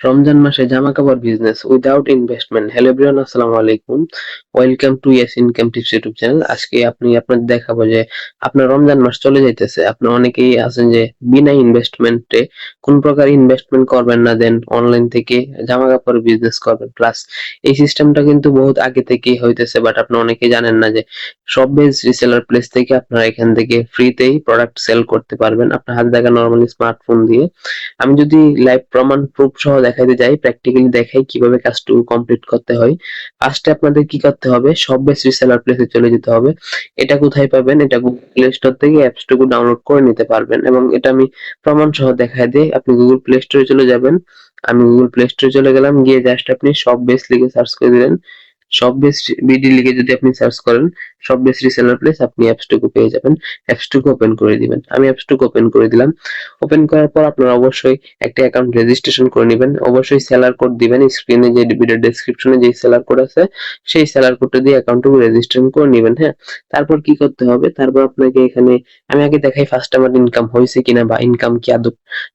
রমজান মাসে জামা কাপড় business without investment. Hello everyone, আসসালামু আলাইকুম। Welcome to yes income tips YouTube channel. আজকে আপনাদের দেখাবো যে আপনার রমজান মাস চলে যাইতেছে, আপনার অনেকেই আছেন যে বিনা ইনভেস্টমেন্টে কোন প্রকার ইনভেস্টমেন্ট করবেন না, দেন অনলাইন থেকে জামা কাপড় বিজনেস করবেন। প্লাস এই সিস্টেমটা কিন্তু বহুত আগে থেকেই হইতেছে, বাট আপনারা অনেকেই জানেন না যে সব বেস রিসেলার প্লেস থেকে আপনারা এখান থেকে ফ্রিতেই প্রোডাক্ট সেল করতে পারবেন আপনার হাতে থাকা নরমালি স্মার্টফোন দিয়ে। আমি যদি লাইভ প্রমাণ প্রুফ সহ দেখাইতে যাই, প্র্যাকটিক্যালি দেখাই কিভাবে কাজটুকু কমপ্লিট করতে হয়। ফার্স্টে আপনাদের কি করতে হবে, সব বেস রিসেলার প্লেসে চলে যেতে হবে। এটা কোথায় পাবেন? এটা গুগল প্লে স্টোর থেকে অ্যাপসটুকু ডাউনলোড করে নিতে পারবেন, এবং এটা আমি প্রমাণ সহ দেখাই দিই। আপনি গুগল প্লে স্টোরে চলে যাবেন। আমি গুগল প্লে স্টোরে চলে গেলাম, গিয়ে জাস্ট আপনি সব বেস লিখে সার্চ করে দিলেন। সব বেস বিডি লিখে যদি আপনি সার্চ করেন, সব বেস রিসেলার প্লেস, আপনি অ্যাপসটুকু পেয়ে যাবেন। অ্যাপসটুকু ওপেন করে দিবেন। আমি অ্যাপসটুকু ওপেন করে দিলাম। ওপেন করার পর আপনারা অবশ্যই একটা অ্যাকাউন্ট রেজিস্ট্রেশন করে নেবেন। অবশ্যই সেলার কোড দিবেন। স্ক্রিনে যে ভিডিও ডেসক্রিপশনে যে সেলার কোড আছে, সেই সেলার কোডটা দিয়ে অ্যাকাউন্টটুকু রেজিস্ট্রেশন করে নেবেন। হ্যাঁ, তারপর কি করতে হবে? তারপর আপনাকে এখানে আমি আগে দেখাই ফার্স্ট আমার ইনকাম হয়েছে কিনা, বা ইনকাম কি আদৌ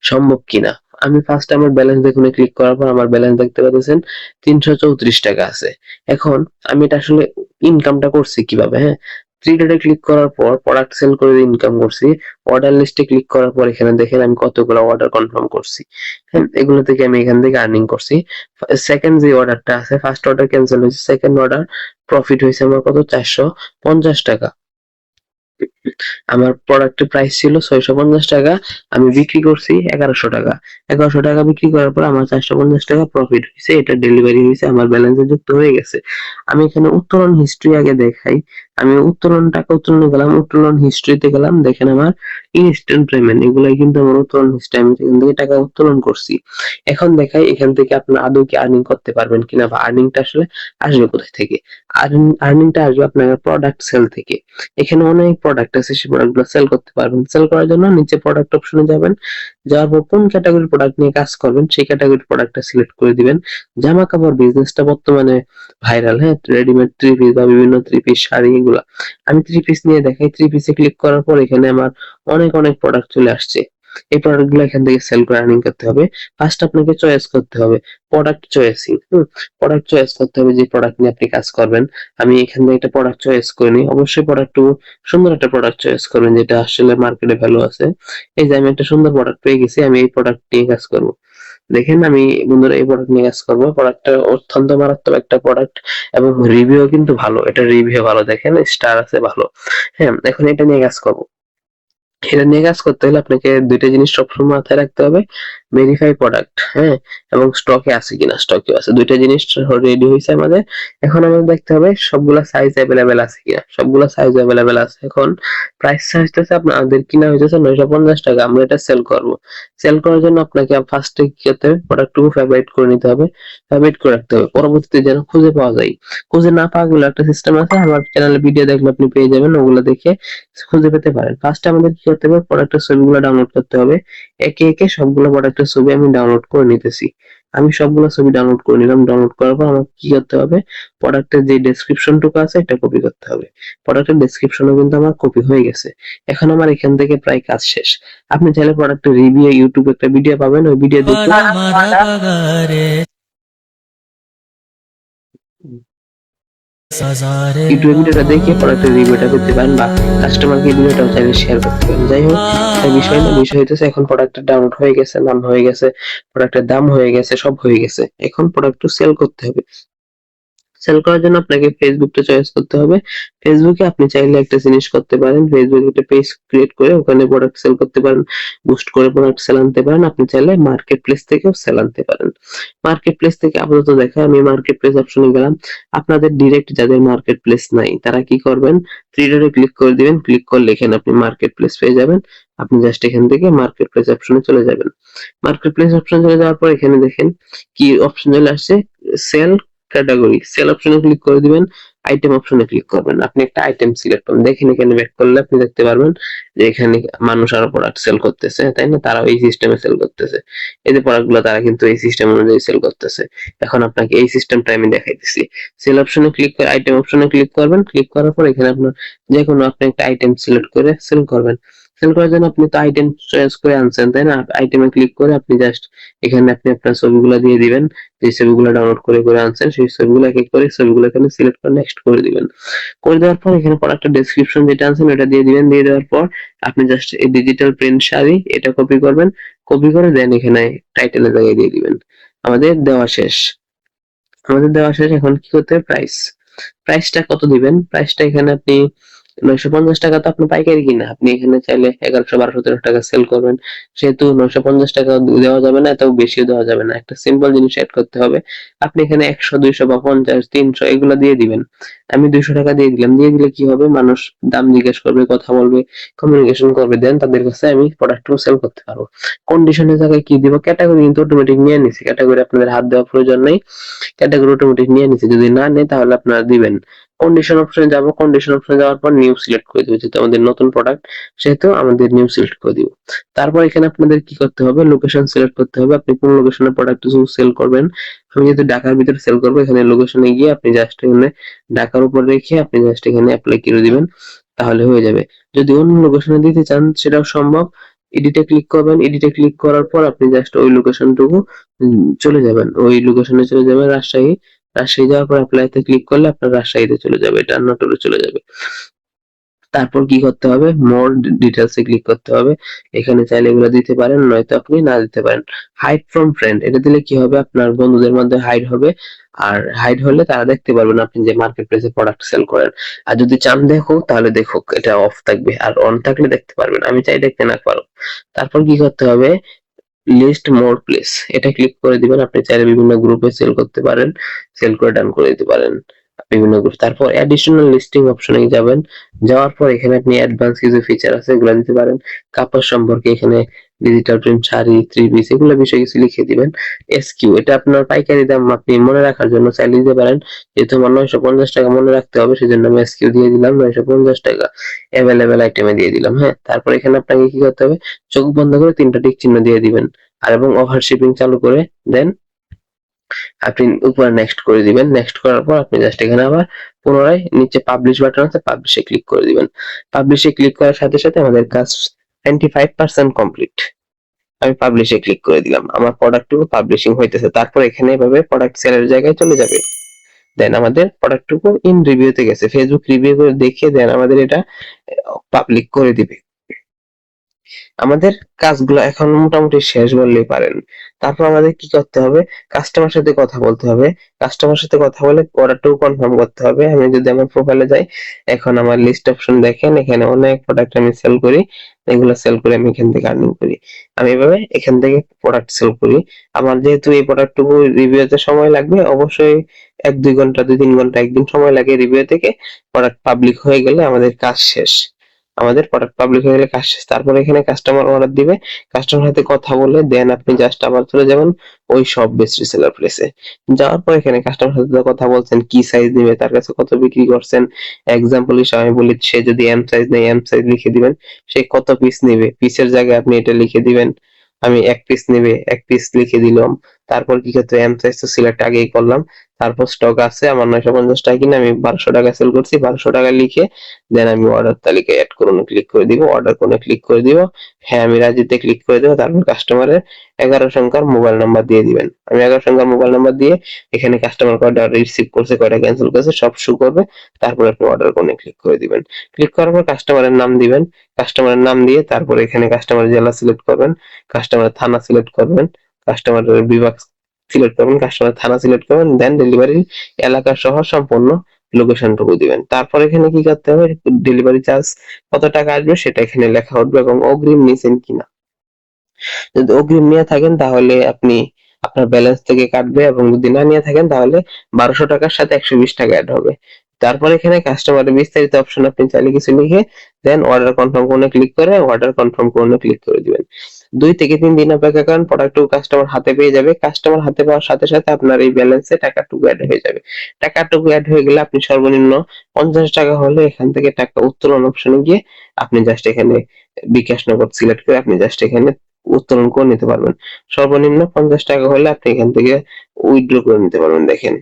সম্ভব কিনা। আমি ফার্স্ট আমার ব্যালেন্স দেখুন, ক্লিক করার পর আমার ব্যালেন্স দেখতে পাচ্ছেন 334 টাকা আছে। এখন আমি এটা আসলে ইনকামটা করছি কিভাবে? হ্যাঁ, থ্রি ডটে ক্লিক করার পর প্রোডাক্ট সেল করে ইনকাম করছি। অর্ডার লিস্টে ক্লিক করার পর এখানে দেখেন আমি কতগুলো অর্ডার কনফার্ম করছি। হ্যাঁ, এগুলো থেকে আমি এখান থেকে আর্নিং করছি। সেকেন্ড যে অর্ডারটা আছে, ফার্স্ট অর্ডার ক্যান্সেল হয়েছে, সেকেন্ড অর্ডার প্রফিট হয়েছে আমার কত, 450 টাকা। আমার প্রোডাক্টের প্রাইস ছিল 650 টাকা, আমি বিক্রি করছি 1100 টাকা। 1100 টাকা বিক্রি করার পর আমার 450 টাকা প্রফিট হয়েছে। এটা ডেলিভারি হয়েছে, আমার ব্যালেন্সে যুক্ত হয়ে গেছে। আমি এখানে উত্তোলন হিস্ট্রি আগে দেখাই। আমি টাকা উত্তোলনে গেলাম, উত্তোলন হিস্ট্রিতে গেলাম, দেখেন আমার ইনস্ট্যান্ট পেমেন্ট, এগুলাই কিন্তু আমার উত্তোলন হিস্ট্রি। আমি এখান থেকে টাকা উত্তোলন করছি। এখন দেখাই এখান থেকে আপনার আদৌ কি আর্নিং করতে পারবেন কিনা, বা আর্নিংটা আসলে আসবে কোথায় থেকে। আর্নিংটা আসবে আপনার প্রোডাক্ট সেল থেকে। এখানে অনেক প্রোডাক্ট আছে, সেই প্রোডাক্টগুলো সেল করতে পারবেন। সেল করার জন্য নিচে প্রোডাক্ট অপশনে যাবেন। যাওয়ার পর কোন ক্যাটাগরির প্রোডাক্ট নিয়ে কাজ করবেন, সেই ক্যাটাগরির প্রোডাক্টটা সিলেক্ট করে দিবেন। জামা কাপড় বিজনেসটা বর্তমানে ভাইরাল। হ্যাঁ, রেডিমেড থ্রি পিস বা বিভিন্ন থ্রি পিস শাড়ি, এগুলা। আমি থ্রি পিস নিয়ে দেখাই। থ্রি পিসে ক্লিক করার পর এখানে আমার অনেক অনেক প্রোডাক্ট চলে আসছে। এই প্রোডাক্ট গুলো এখান থেকে সেল করে আর্নিং করতে হবে। ফার্স্ট আপনাকে চয়েস করতে হবে প্রোডাক্ট চয়েসিং। প্রোডাক্ট চয়েস করতে হবে যে প্রোডাক্ট নিয়ে আপনি কাজ করবেন। আমি এখান থেকে একটা প্রোডাক্ট চয়েস করে নিই। অবশ্যই প্রোডাক্ট সুন্দর একটা প্রোডাক্ট চয়েস করবেন, যেটা আসলে মার্কেটে ভ্যালু আছে। এই যে আমি একটা সুন্দর প্রোডাক্ট পেয়ে গেছি, আমি এই প্রোডাক্ট নিয়ে কাজ করব। দেখেন আমি বন্ধুরা এই প্রোডাক্ট নিয়ে কাজ করবো। প্রোডাক্টটা অত্যন্ত মারাত্মক একটা প্রোডাক্ট, এবং রিভিউ কিন্তু ভালো। এটা রিভিউ ভালো, দেখেন স্টার আছে ভালো। হ্যাঁ, এখন এটা নিয়ে কাজ করবো। এটা নিয়ে কাজ করতে হলে আপনাকে দুইটা জিনিস সবসময় মাথায় রাখতে হবে। ভেরিফাই প্রোডাক্ট, হ্যাঁ, এবং স্টকে আছে কিনা। স্টকে আছে, দুইটা জিনিস রেডি হয়েছে আমাদের। এখন আমাদের দেখতে হবে সবগুলা সাইজ অ্যাভেলেবেল আছে কিনা। সবগুলা সাইজ অ্যাভেলেবেল আছে। এখন প্রাইস চার্জটা আপনাদের কিনা হইতেছে 950 টাকা। আমরা এটা সেল করব। সেল করার জন্য আপনাকে ফার্স্টে কি করতে হবে, প্রোডাক্টটুকু ফেভারিট করে নিতে হবে। ফেভারিট করে রাখতে হবে, পরবর্তীতে যেন খুঁজে পাওয়া যায়। খুঁজে না পাওয়া গেলে একটা সিস্টেম আছে, আমার চ্যানেলে ভিডিও দেখলে আপনি পেয়ে যাবেন, ওগুলো দেখে খুঁজে পেতে পারেন। ফার্স্টে আমাদের কি করতে হবে, প্রোডাক্টের ছবিগুলো ডাউনলোড করতে হবে। একে একে সবগুলো প্রোডাক্টের ছবি আমি ডাউনলোড করে নিতেছি। আমি সবগুলো ছবি ডাউনলোড করে নিলাম। ডাউনলোড করার পর আমাকে কি করতে হবে, প্রোডাক্টের যে ডেসক্রিপশনটুকু আছে এটা কপি করতে হবে। প্রোডাক্টের ডেসক্রিপশনও কিন্তু আমার কপি হয়ে গেছে। এখন আমার এখান থেকে প্রায় কাজ শেষ। আপনি চাইলে প্রোডাক্টের রিভিউ ইউটিউবে একটা ভিডিও পাবেন, ওই ভিডিও দেখে ইউটিউবে ভিডিওটা দেখে প্রোডাক্টের রিভিউটা করতে পারেন, বা কাস্টমারকে ভিডিওটাও চাইলে শেয়ার করতে পারেন। যাই হোক, এটা বিষয় না। বিষয় হইতেছে এখন প্রোডাক্টের ডাউনলোড হয়ে গেছে, নাম হয়ে গেছে, প্রোডাক্টের দাম হয়ে গেছে, সব হয়ে গেছে। এখন প্রোডাক্টটা সেল করতে হবে। সেল করার জন্য আপনাকে ফেসবুকটা চয়েস করতে হবে। ফেসবুকে আপনি চাইলে একটা জিনিস করতে পারেন, ফেসবুকে একটা পেজ ক্রিয়েট করে ওখানে প্রোডাক্ট সেল করতে পারেন, বুস্ট করে প্রোডাক্ট সেল আনতে পারেন। আপনি চাইলে মার্কেট প্লেস থেকেও সেল আনতে পারেন। মার্কেট প্লেস থেকে আপাতত দেখা, আমি মার্কেট প্লেস অপশনে গেলাম। আপনাদের ডিরেক্ট যাদের মার্কেট প্লেস নাই, তারা কি করবেন, থ্রি ডটে ক্লিক করে দিবেন। ক্লিক করলে এখানে আপনি মার্কেট প্লেস পেয়ে যাবেন। আপনি জাস্ট এখান থেকে মার্কেট প্লেস অপশনে চলে যাবেন। মার্কেট প্লেস অপশনে চলে যাওয়ার পর এখানে দেখেন কি অপশন চলে আসছে, সেল ক্যাটাগরি। সেল অপশনে ক্লিক করে দিবেন। আইটেম অপশনে ক্লিক করবেন। আপনি একটা আইটেম সিলেক্ট করুন। দেখেন এখানে ব্যাক করলে আপনি দেখতে পারবেন যে এখানে মানুষ আরো প্রোডাক্ট সেল করতেছে, তাই না? তারাও এই সিস্টেমে সেল করতেছে। এই যে প্রোডাক্টগুলো তারা কিন্তু এই সিস্টেম অনুযায়ী সেল করতেছে। এখন আপনাকে এই সিস্টেমটা আমি দেখাইতেছি। সেল অপশনে ক্লিক করে আইটেম অপশনে ক্লিক করবেন। ক্লিক করার পর এখানে আপনার যে কোনো আপনি একটা আইটেম সিলেক্ট করে সেল করবেন। সেল করার জন্য আপনি তো আইটেম চয়েস করে আনছেন, তাই না? আইটেমে ক্লিক করে আপনি জাস্ট এখানে আপনি আপনার ছবিগুলো দিয়ে দিবেন। যে ছবিগুলো ডাউনলোড করে আনছেন সেই ছবিগুলো এক এক করে ছবিগুলো এখানে সিলেক্ট করে নেক্সট করে দিবেন। করে দেওয়ার পর এখানে প্রোডাক্টের ডেসক্রিপশন যেটা আনছেন ওটা দিয়ে দিবেন। দিয়ে দেওয়ার পর আপনি জাস্ট এই ডিজিটাল প্রিন্ট শাড়ি এটা কপি করবেন। কপি করে দেন এখানে টাইটেলের জায়গায় দিয়ে দিবেন। আমাদের দেওয়া শেষ। এখন কি করতে হবে? প্রাইসটা কত দিবেন? প্রাইসটা এখানে আপনি 950 টাকা তো আপনার পাইকারি কিনা, আপনি এখানে চাইলে 1100 1200 1300 টাকা সেল করবেন, সেহেতু 950 টাকা দেওয়া যাবে না, এটাও বেশিও দেওয়া যাবে না। একটা সিম্পল জিনিস অ্যাড করতে হবে। আপনি এখানে 100 200 বা 50 300 এগুলো দিয়ে দিবেন। আমি 200 টাকা দিয়ে দিলাম। দিয়ে দিলে কি হবে? মানুষ দাম জিজ্ঞেস করবে, কথা বলবে, কমিউনিকেশন করবে, দেন তাদের কাছে আমি প্রোডাক্টগুলো সেল করতে পারবো। কন্ডিশনের জায়গায় কি দিব? ক্যাটাগরি কিন্তু অটোমেটিক নিয়ে নিছি। ক্যাটাগরি আপনাদের হাত দেওয়ার প্রয়োজন নেই। ক্যাটাগরি অটোমেটিক নিয়ে নিছে। যদি না নেয় তাহলে আপনারা দিবেন। কন্ডিশন অপশনে যাব। কন্ডিশন অপশনে যাওয়ার পর নিউ সিলেক্ট করে দিব। যেহেতু আমাদের নতুন প্রোডাক্ট সেহেতু আমাদের নিউ সিলেক্ট করে দিব। তারপর এখানে আপনাদের কি করতে হবে? লোকেশন সিলেক্ট করতে হবে। আপনি কোন লোকেশনে প্রোডাক্ট সেল করবেন। আমি যেহেতু ঢাকার ভিতরে সেল করব, এখানে লোকেশনে গিয়ে আপনি জাস্ট এখানে ঢাকার উপর রেখে আপনি জাস্ট এখানে অ্যাপ্লাই করে দিবেন। তাহলে হয়ে যাবে। যদি অন্য লোকেশনে দিতে চান সেটাও সম্ভব। এডিটে ক্লিক করবেন। এডিটে ক্লিক করার পর আপনি জাস্ট ওই লোকেশনটুকু চলে যাবেন। ওই লোকেশনে চলে যাবেন রাজশাহী। রাজশাহী যাওয়ার পর অ্যাপ্লাইতে ক্লিক করলে আপনার রাজশাহীতে চলে যাবে, এটা নাটোরে চলে যাবে। তারপর কি করতে হবে? মোর ডিটেইলস এ ক্লিক করতে হবে। এখানে চাইলে এগুলো দিতে পারেন, নয়তো আপনি না দিতে পারেন। হাইড ফ্রম ফ্রেন্ড এটা দিলে কি হবে? আপনার বন্ধুদের মধ্যে হাইড হবে। আর হাইড হলে তারা দেখতে পারবে না আপনি যে মার্কেট প্লেসে প্রোডাক্ট সেল করেন। আর যদি চান দেখুক তাহলে দেখুক, এটা অফ থাকবে। আর অন থাকলে দেখতে পারবেন। আমি চাই দেখতে না পারো। তারপর কি করতে হবে? লিস্ট মোর প্লেস এটা ক্লিক করে দিবেন। আপনি চাইলে বিভিন্ন গ্রুপে সেল করতে পারেন, সেল করে ডান করে দিতে পারেন বিভিন্ন গ্রুপ। তারপর অ্যাডিশনাল লিস্টিং অপশনে যাবেন। যাওয়ার পর এখানে আপনি অ্যাডভান্স কিছু ফিচার আছে এগুলো দিতে পারেন। কাপড় সম্পর্কে এখানে digital print sari, three piece এগুলো বিষয়ে কিছু লিখে দিবেন। এসকিউ এটা আপনার পাইকারি দাম আপনি মনে রাখার জন্য চাইলে দিতে পারেন। যেহেতু আমার 950 টাকা মনে রাখতে হবে সেজন্য আমি এসকিউ দিয়ে দিলাম 950 টাকা। অ্যাভেলেবেল আইটেমে দিয়ে দিলাম। হ্যাঁ, তারপর এখানে আপনাকে কি করতে হবে? চোখ বন্ধ করে 3টা টিক চিহ্ন দিয়ে দিবেন। আর এবং ওভার শিপিং চালু করে দেন আপনি উপরে নেক্সট করে দিবেন। নেক্সট করার পর আপনি জাস্ট এখানে আবার পুনরায় নিচে পাবলিশ বাটন আছে, পাবলিশে ক্লিক করে দিবেন। পাবলিশে ক্লিক করার সাথে সাথে আমাদের কাজ 95% কমপ্লিট। আমি পাবলিশে ক্লিক করে দিলাম। আমার প্রোডাক্টটুকু পাবলিশিং হইতেছে। তারপর এখানে এভাবে প্রোডাক্ট সেলের জায়গায় চলে যাবে। দেন আমাদের প্রোডাক্টটুকু ইন রিভিউতে গেছে। ফেসবুক রিভিউ করে দেখিয়ে দেন আমাদের এটা পাবলিক করে দিবে। আমাদের কাজগুলো এখন মোটামুটি শেষ বললেই পারেন। তারপর আমাদের কি করতে হবে? কাস্টমার সাথে কথা বলতে হবে। কাস্টমার সাথে কথা বলে অর্ডারটাও কনফার্ম করতে হবে। আমি যদি আমার প্রোফাইলে যাই, এখন আমার লিস্ট অপশন দেখেন, এখানে অনেক প্রোডাক্ট আমি সেল করি। এগুলো সেল করে আমি এখান থেকে আর্নিং করি। আমি এভাবে এখান থেকে প্রোডাক্ট সেল করি। আমার যেহেতু এই প্রোডাক্টটুকু রিভিউতে সময় লাগবে, অবশ্যই 1 2 ঘন্টা 2 3 ঘন্টা একদিন সময় লাগে রিভিউ থেকে। প্রোডাক্ট পাবলিক হয়ে গেলে আমাদের কাজ শেষ। আমাদের প্রোডাক্ট পাবলিক হয়ে গেলে কাজ শেষ। তারপরে এখানে কাস্টমার অর্ডার দিবে। কাস্টমার সাথে কথা বলে দেন আপনি জাস্ট আবার চলে যাবেন ওই সব বেস্ট রিসেলার প্লেসে। যাওয়ার পর এখানে কাস্টমার সাথে কথা বলছেন, কি সাইজ নিবে, তার কাছে কত বিক্রি করছেন। এক্সাম্পল হিসেবে আমি বলি, সে যদি এম সাইজ নেয় এম সাইজ লিখে দিবেন। সে কত পিস নিবে, পিসের জায়গায় আপনি এটা লিখে দিবেন। আমি 1 পিস নিবে, 1 পিস লিখে দিলাম। তারপর কি করতে? এম সাইজ তো সিলেক্ট আগেই করলাম। তারপর স্টক আছে আমার 950 টাকা কিনে আমি 1200 টাকা সেল করছি। 1200 টাকা লিখে দেন আমি অর্ডার তালিকায় এড করুন ক্লিক করে দিব। অর্ডার কোণে ক্লিক করে দিব। হ্যাঁ, আমি রাজিতে ক্লিক করে দেব। তারপর কাস্টমারের 11 সংখ্যার মোবাইল নাম্বার দিয়ে দিবেন। আমি 11 সংখ্যার মোবাইল নাম্বার দিয়ে এখানে কাস্টমার কয়টা রিসিভ করছে, কয়টা ক্যান্সেল করেছে সব শো করবে। তারপর আপনি অর্ডার কোণে ক্লিক করে দিবেন। ক্লিক করার পর কাস্টমারের নাম দিবেন। কাস্টমারের নাম দিয়ে তারপর এখানে কাস্টমার জেলা সিলেক্ট করবেন, কাস্টমার থানা সিলেক্ট করবেন, কাস্টমারের বিভাগ সিলেক্ট করবেন, কাস্টমার থানা সিলেক্ট করবেন, দেন ডেলিভারি এলাকা সহ সম্পূর্ণ লোকেশনটুকু দিবেন। তারপর এখানে কি করতে হবে? ডেলিভারি চার্জ কত টাকা আসবে সেটা এখানে লেখা উঠবে এবং অগ্রিম নিছেন কিনা। যদি অগ্রিম নিয়ে থাকেন তাহলে আপনি আপনার ব্যালেন্স থেকে কাটবে, এবং যদি না নিয়ে থাকেন তাহলে 1200 টাকার সাথে 120 টাকা অ্যাড হবে। তারপর এখানে কাস্টমারের বিস্তারিত অপশন আপনি চাইলে কিছু লিখে দেন অর্ডার কনফার্ম কোণে ক্লিক করে অর্ডার কনফার্ম কোণে ক্লিক করে দিবেন। 2 থেকে 3 দিন অপেক্ষা করেন, প্রোডাক্টটুকু কাস্টমার হাতে পেয়ে যাবে। কাস্টমার হাতে পাওয়ার সাথে সাথে আপনার এই ব্যালেন্সে টাকাটুকু অ্যাড হয়ে যাবে। টাকাটুকু অ্যাড হয়ে গেলে আপনি সর্বনিম্ন 50 টাকা হলে এখান থেকে টাকা উত্তোলন অপশনে গিয়ে আপনি জাস্ট এখানে বিকাশ নগদ সিলেক্ট করে আপনি জাস্ট এখানে উত্তোলন করে নিতে পারবেন। সর্বনিম্ন 50 টাকা হলে আপনি এখান থেকে উইথড্র করে নিতে পারবেন। দেখেন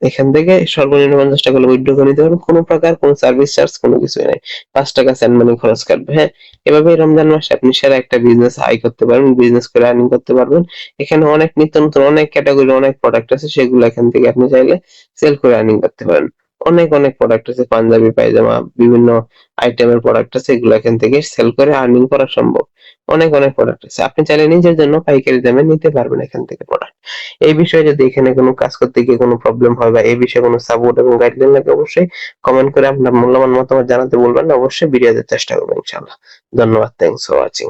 এখান থেকে সর্বনিম্ন 50 টাকা হলে উইথড্র করে নিতে পারবেন। কোনো প্রকার কোনো সার্ভিস চার্জ কোনো কিছুই নাই। 5 টাকা সেন্ড মানি খরচ কাটবে, হ্যাঁ? এভাবেই রমজান মাসে আপনি সেরা একটা বিজনেস আয় করতে পারবেন, বিজনেস করে আর্নিং করতে পারবেন। এখানে অনেক নিত্য নতুন অনেক ক্যাটেগরি অনেক প্রোডাক্ট আছে, সেগুলো এখান থেকে আপনি চাইলে সেল করে আর্নিং করতে পারেন। অনেক প্রোডাক্ট আছে, পাঞ্জাবি, পায়জামা, বিভিন্ন আইটেমের প্রোডাক্ট আছে, এগুলো এখান থেকে সেল করে আর্নিং করা সম্ভব। অনেক প্রোডাক্ট আছে। আপনি চাইলে নিজের জন্য পাইকারি দামে নিতে পারবেন এখান থেকে প্রোডাক্ট। এই বিষয়ে যদি এখানে কোনো কাজ করতে গিয়ে কোনো প্রবলেম হয় বা এই বিষয়ে কোনো সাপোর্ট এবং গাইডলাইন লাগে, অবশ্যই কমেন্ট করে আপনার মূল্যবান মতামত জানাতে বলবেন না। অবশ্যই ভিডিও দেওয়ার চেষ্টা করবো ইনশাআল্লাহ। ধন্যবাদ। Thanks for watching.